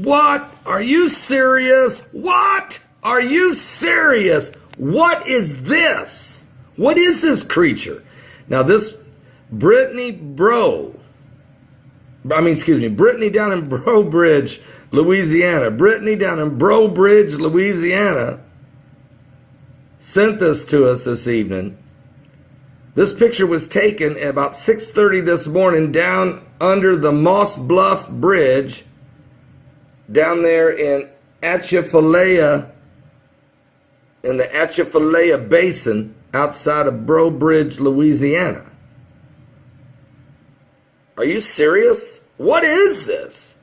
What? Are you serious? What? Are you serious? What is this? What is this creature? Now this Brittany down in Breaux Bridge, Louisiana. Brittany down in Breaux Bridge, Louisiana sent this to us this evening. This picture was taken at about 6:30 this morning down under the Moss Bluff Bridge down there in Atchafalaya, in the Atchafalaya Basin outside of Breaux Bridge, Louisiana. Are you serious? What is this?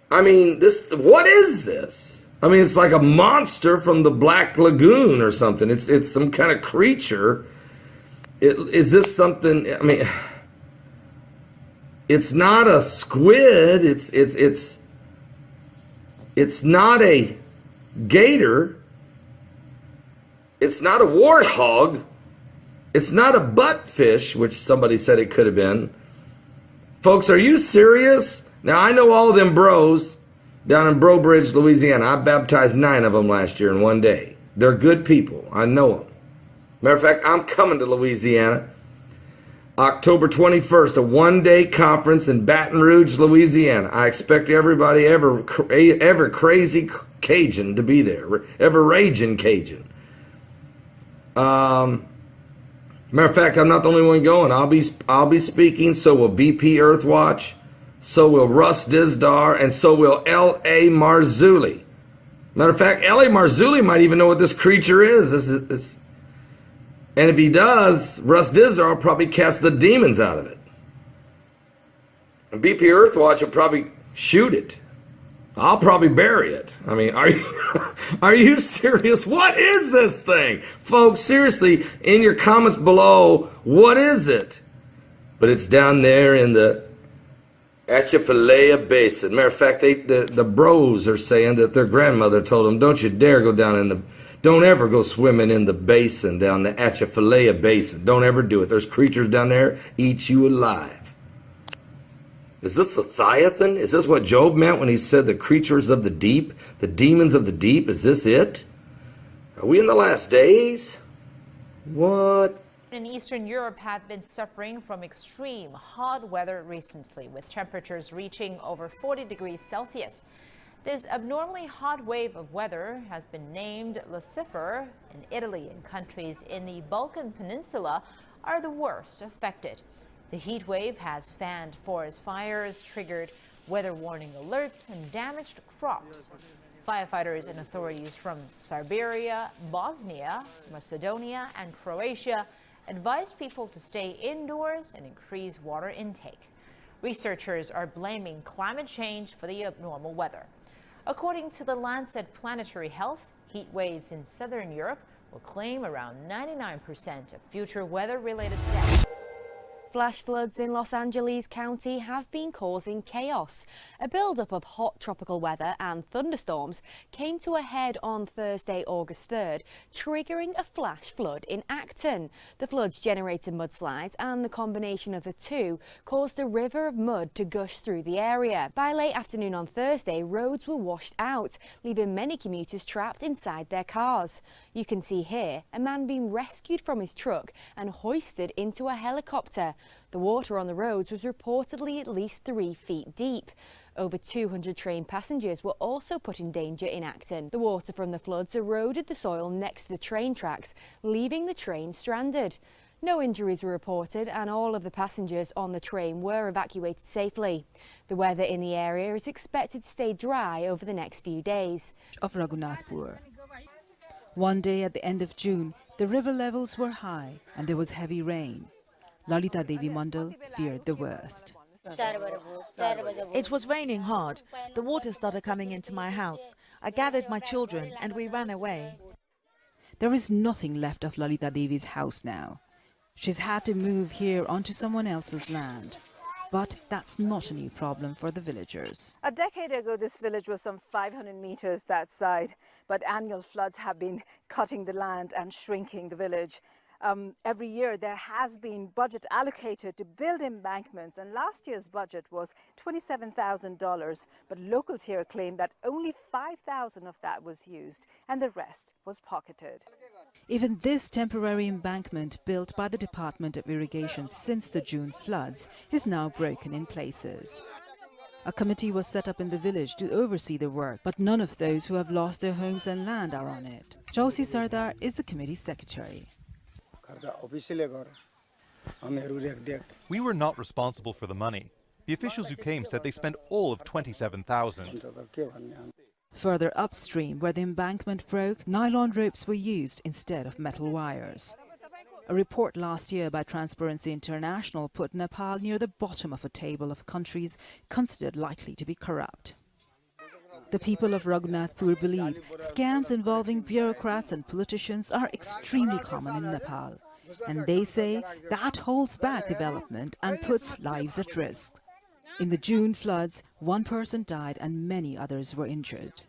I mean, what is this? I mean, it's like a monster from the Black Lagoon or something. It's some kind of creature. Is this something? I mean, it's not a squid. It's not a gator. It's not a warthog. It's not a buttfish, which somebody said it could have been. Folks, are you serious? Now, I know all of them bros down in Breaux Bridge, Louisiana. I baptized 9 of them last year in one day. They're good people. I know them. Matter of fact, I'm coming to Louisiana October 21st, a one-day conference in Baton Rouge, Louisiana. I expect everybody, ever crazy Cajun to be there, ever raging Cajun. Matter of fact, I'm not the only one going. I'll be speaking. So will BP Earthwatch. So will Russ Dizdar, and so will L.A. Marzulli. Matter of fact, L.A. Marzulli might even know what this creature is. And if he does, Russ Dizdar will probably cast the demons out of it. And BP Earthwatch will probably shoot it. I'll probably bury it. I mean, are you serious? What is this thing? Folks, seriously, in your comments below, what is it? But it's down there in the Atchafalaya Basin. Matter of fact, the bros are saying that their grandmother told them, don't you dare go down in the, don't ever go swimming in the basin, down the Atchafalaya Basin. Don't ever do it. There's creatures down there, eat you alive. Is this Leviathan? Is this what Job meant when he said the creatures of the deep, the demons of the deep? Is this it? Are we in the last days? What? In Eastern Europe have been suffering from extreme hot weather recently, with temperatures reaching over 40 degrees Celsius. This abnormally hot wave of weather has been named Lucifer in Italy, and countries in the Balkan Peninsula are the worst affected. The heat wave has fanned forest fires, triggered weather warning alerts, and damaged crops. Firefighters and authorities from Serbia, Bosnia, Macedonia, and Croatia advised people to stay indoors and increase water intake. Researchers are blaming climate change for the abnormal weather. According to the Lancet Planetary Health, heat waves in southern Europe will claim around 99% of future weather-related deaths. Flash floods in Los Angeles County have been causing chaos. A build-up of hot tropical weather and thunderstorms came to a head on Thursday, August 3rd, triggering a flash flood in Acton. The floods generated mudslides, and the combination of the two caused a river of mud to gush through the area. By late afternoon on Thursday, roads were washed out, leaving many commuters trapped inside their cars. You can see here a man being rescued from his truck and hoisted into a helicopter. The water on the roads was reportedly at least 3 feet deep. Over 200 train passengers were also put in danger in Acton. The water from the floods eroded the soil next to the train tracks, leaving the train stranded. No injuries were reported, and all of the passengers on the train were evacuated safely. The weather in the area is expected to stay dry over the next few days. Of Raghunathpur. One day at the end of June, the river levels were high and there was heavy rain. Lalita Devi Mandal feared the worst. It was raining hard. The water started coming into my house. I gathered my children and we ran away. There is nothing left of Lalita Devi's house now. She's had to move here onto someone else's land. But that's not a new problem for the villagers. A decade ago, this village was some 500 meters that side, but annual floods have been cutting the land and shrinking the village. every year there has been budget allocated to build embankments, and last year's budget was $27,000, but locals here claim that only $5,000 of that was used and the rest was pocketed. Even this temporary embankment built by the Department of Irrigation since the June floods is now broken in places. A committee was set up in the village to oversee the work, but none of those who have lost their homes and land are on it. Josie Sardar is the committee's secretary. We were not responsible for the money. The officials who came said they spent all of $27,000. Further upstream, where the embankment broke, nylon ropes were used instead of metal wires. A report last year by Transparency International put Nepal near the bottom of a table of countries considered likely to be corrupt. The people of Raghunathpur believe scams involving bureaucrats and politicians are extremely common in Nepal, and they say that holds back development and puts lives at risk. In the June floods, one person died and many others were injured.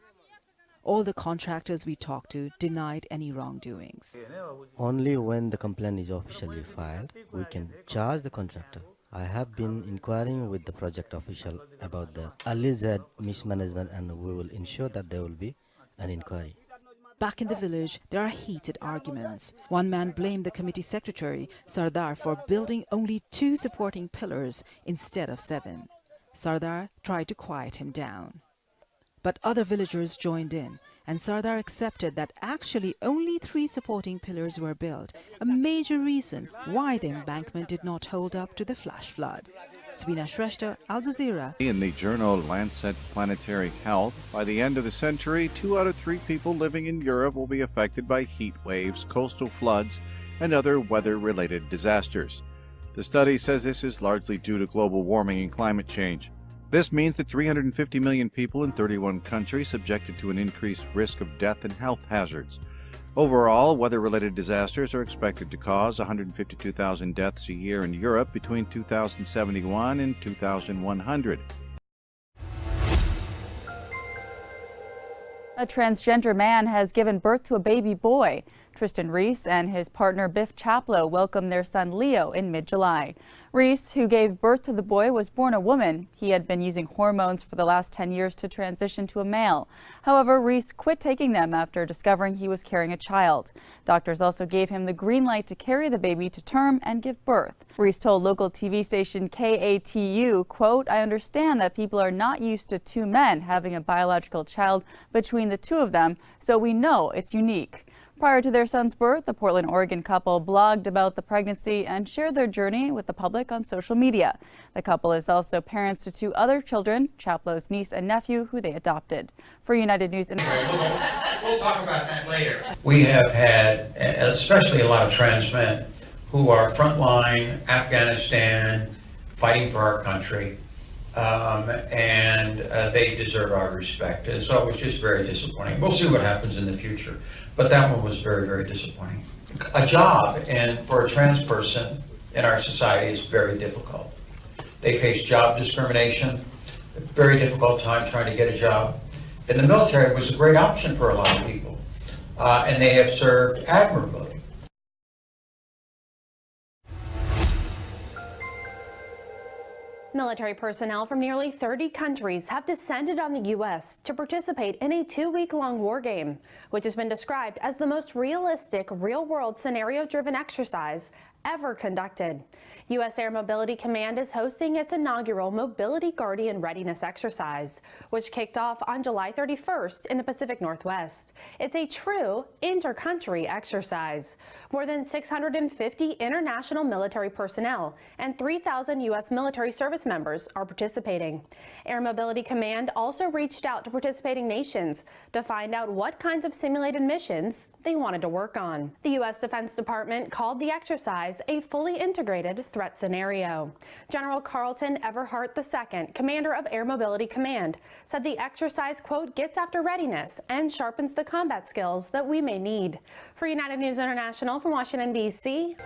All the contractors we talked to denied any wrongdoings. Only when the complaint is officially filed, we can charge the contractor. I have been inquiring with the project official about the alleged mismanagement, and we will ensure that there will be an inquiry. Back in the village, there are heated arguments. One man blamed the committee secretary, Sardar, for building only 2 supporting pillars instead of 7. Sardar tried to quiet him down. But other villagers joined in, and Sardar accepted that actually only 3 supporting pillars were built, a major reason why the embankment did not hold up to the flash flood. Sabina Shrestha, Al Jazeera. In the journal Lancet Planetary Health, by the end of the century, 2 out of 3 people living in Europe will be affected by heat waves, coastal floods, and other weather-related disasters. The study says this is largely due to global warming and climate change. This means that 350 million people in 31 countries subjected to an increased risk of death and health hazards. Overall, weather-related disasters are expected to cause 152,000 deaths a year in Europe between 2071 and 2100. A transgender man has given birth to a baby boy. Tristan Reese and his partner Biff Chaplow welcomed their son Leo in mid-July. Reese, who gave birth to the boy, was born a woman. He had been using hormones for the last 10 years to transition to a male. However, Reese quit taking them after discovering he was carrying a child. Doctors also gave him the green light to carry the baby to term and give birth. Reese told local TV station KATU, quote, "I understand that people are not used to 2 men having a biological child between the 2 of them, so we know it's unique." Prior to their son's birth, the Portland, Oregon couple blogged about the pregnancy and shared their journey with the public on social media. The couple is also parents to 2 other children, Chaplow's niece and nephew, who they adopted. For United News. We'll talk about that later. We have had, especially a lot of trans men who are frontline, Afghanistan, fighting for our country, and they deserve our respect. And so it was just very disappointing. We'll see what happens in the future. But that one was very, very disappointing. A job for a trans person in our society is very difficult. They face job discrimination, a very difficult time trying to get a job. And the military was a great option for a lot of people, and they have served admirably. Military personnel from nearly 30 countries have descended on the U.S. to participate in a 2-week-long war game, which has been described as the most realistic, real-world, scenario-driven exercise ever conducted. U.S. Air Mobility Command is hosting its inaugural Mobility Guardian Readiness Exercise, which kicked off on July 31st in the Pacific Northwest. It's a true inter-country exercise. More than 650 international military personnel and 3,000 U.S. military service members are participating. Air Mobility Command also reached out to participating nations to find out what kinds of simulated missions they wanted to work on. The U.S. Defense Department called the exercise a fully integrated threat scenario. General Carlton Everhart II, commander of Air Mobility Command, said the exercise, quote, gets after readiness and sharpens the combat skills that we may need. For United News International from Washington, D.C.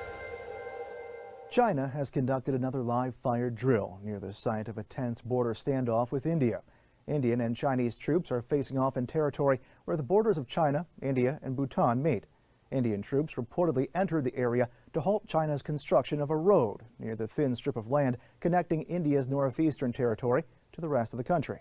China has conducted another live-fire drill near the site of a tense border standoff with India. Indian and Chinese troops are facing off in territory where the borders of China, India, and Bhutan meet. Indian troops reportedly entered the area to halt China's construction of a road near the thin strip of land connecting India's northeastern territory to the rest of the country.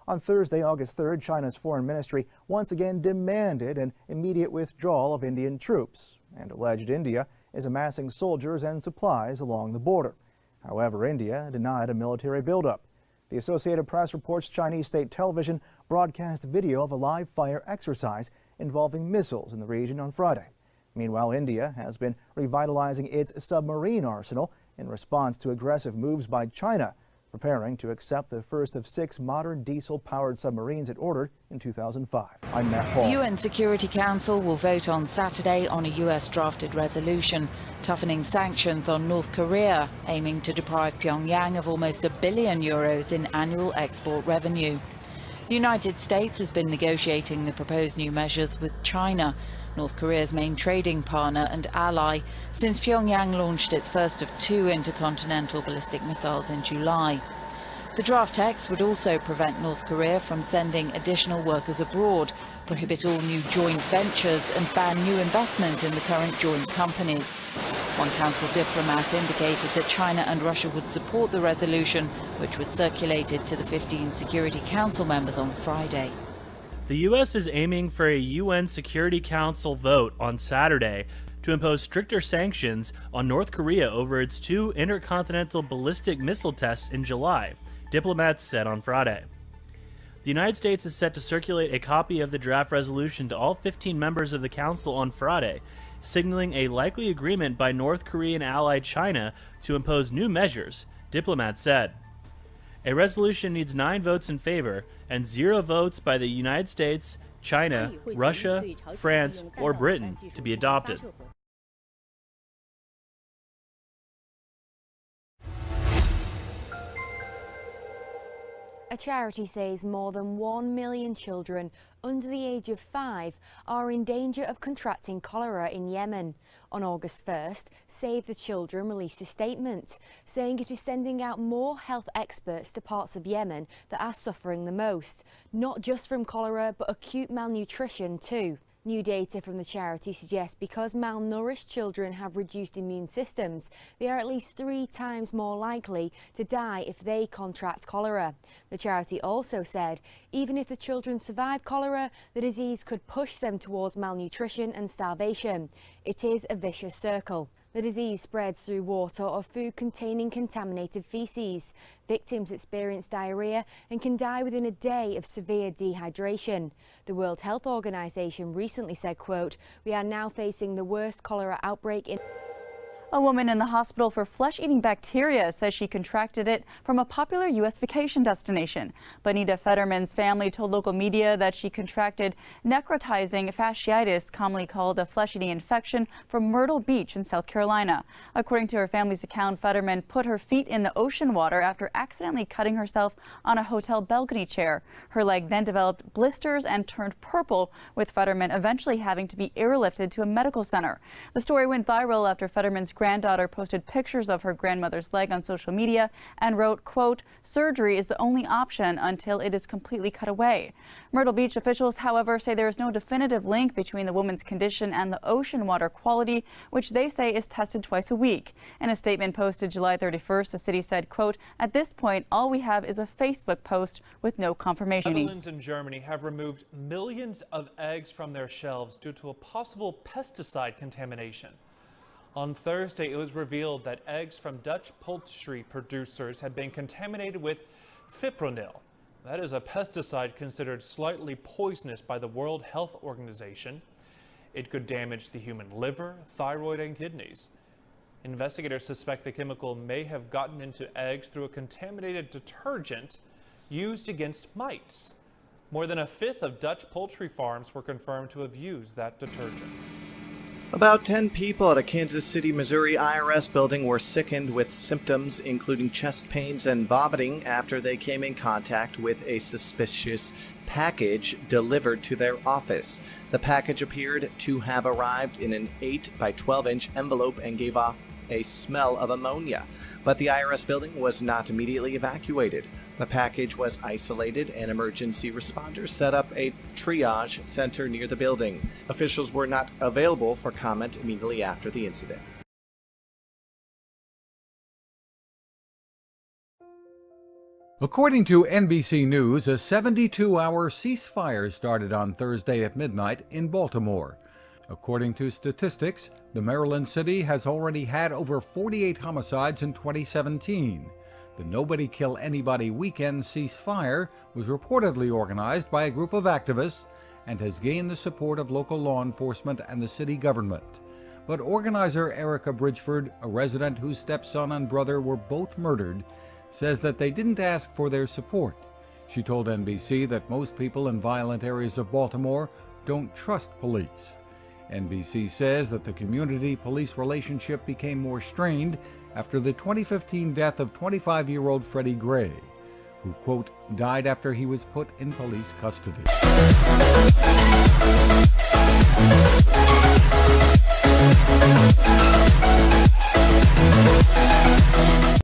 On Thursday, August 3rd, China's foreign ministry once again demanded an immediate withdrawal of Indian troops and alleged India is amassing soldiers and supplies along the border. However, India denied a military buildup. The Associated Press reports Chinese state television broadcast video of a live fire exercise involving missiles in the region on Friday. Meanwhile, India has been revitalizing its submarine arsenal in response to aggressive moves by China, preparing to accept the first of 6 modern diesel-powered submarines it ordered in 2005. I'm Matt Hall. The UN Security Council will vote on Saturday on a US-drafted resolution toughening sanctions on North Korea, aiming to deprive Pyongyang of almost €1 billion in annual export revenue. The United States has been negotiating the proposed new measures with China, North Korea's main trading partner and ally, since Pyongyang launched its first of 2 intercontinental ballistic missiles in July. The draft text would also prevent North Korea from sending additional workers abroad, prohibit all new joint ventures and ban new investment in the current joint companies. One council diplomat indicated that China and Russia would support the resolution, which was circulated to the 15 Security Council members on Friday. The U.S. is aiming for a UN Security Council vote on Saturday to impose stricter sanctions on North Korea over its 2 intercontinental ballistic missile tests in July, diplomats said on Friday. The United States is set to circulate a copy of the draft resolution to all 15 members of the Council on Friday, signaling a likely agreement by North Korean ally China to impose new measures, diplomats said. A resolution needs 9 votes in favor and 0 votes by the United States, China, Russia, France, or Britain to be adopted. A charity says more than 1 million children under the age of 5 are in danger of contracting cholera in Yemen. On August 1st, Save the Children released a statement saying it is sending out more health experts to parts of Yemen that are suffering the most, not just from cholera but acute malnutrition too. New data from the charity suggests because malnourished children have reduced immune systems, they are at least 3 times more likely to die if they contract cholera. The charity also said even if the children survive cholera, the disease could push them towards malnutrition and starvation. It is a vicious circle. The disease spreads through water or food containing contaminated feces. Victims experience diarrhea and can die within a day of severe dehydration. The World Health Organization recently said, quote, "We are now facing the worst cholera outbreak in..." A woman in the hospital for flesh-eating bacteria says she contracted it from a popular U.S. vacation destination. Bonita Fetterman's family told local media that she contracted necrotizing fasciitis, commonly called a flesh-eating infection, from Myrtle Beach in South Carolina. According to her family's account, Fetterman put her feet in the ocean water after accidentally cutting herself on a hotel balcony chair. Her leg then developed blisters and turned purple, with Fetterman eventually having to be airlifted to a medical center. The story went viral after Fetterman's granddaughter posted pictures of her grandmother's leg on social media and wrote, quote, "Surgery is the only option until it is completely cut away." Myrtle Beach officials, however, say there is no definitive link between the woman's condition and the ocean water quality, which they say is tested twice a week. In a statement posted July 31st, the city said, quote, "At this point, all we have is a Facebook post with no confirmation." Netherlands and Germany have removed millions of eggs from their shelves due to a possible pesticide contamination. On Thursday, it was revealed that eggs from Dutch poultry producers had been contaminated with fipronil. That is a pesticide considered slightly poisonous by the World Health Organization. It could damage the human liver, thyroid, and kidneys. Investigators suspect the chemical may have gotten into eggs through a contaminated detergent used against mites. More than a fifth of Dutch poultry farms were confirmed to have used that detergent. About 10 people at a Kansas City, Missouri IRS building were sickened with symptoms including chest pains and vomiting after they came in contact with a suspicious package delivered to their office. The package appeared to have arrived in an 8 by 12-inch envelope and gave off a smell of ammonia, but the IRS building was not immediately evacuated. The package was isolated and emergency responders set up a triage center near the building. Officials were not available for comment immediately after the incident. According to NBC News, a 72-hour ceasefire started on Thursday at midnight in Baltimore. According to statistics, the Maryland city has already had over 48 homicides in 2017. The Nobody Kill Anybody weekend ceasefire was reportedly organized by a group of activists and has gained the support of local law enforcement and the city government. But organizer Erica Bridgeford, a resident whose stepson and brother were both murdered, says that they didn't ask for their support. She told NBC that most people in violent areas of Baltimore don't trust police. NBC says that the community-police relationship became more strained after the 2015 death of 25-year-old Freddie Gray, who, quote, died after he was put in police custody.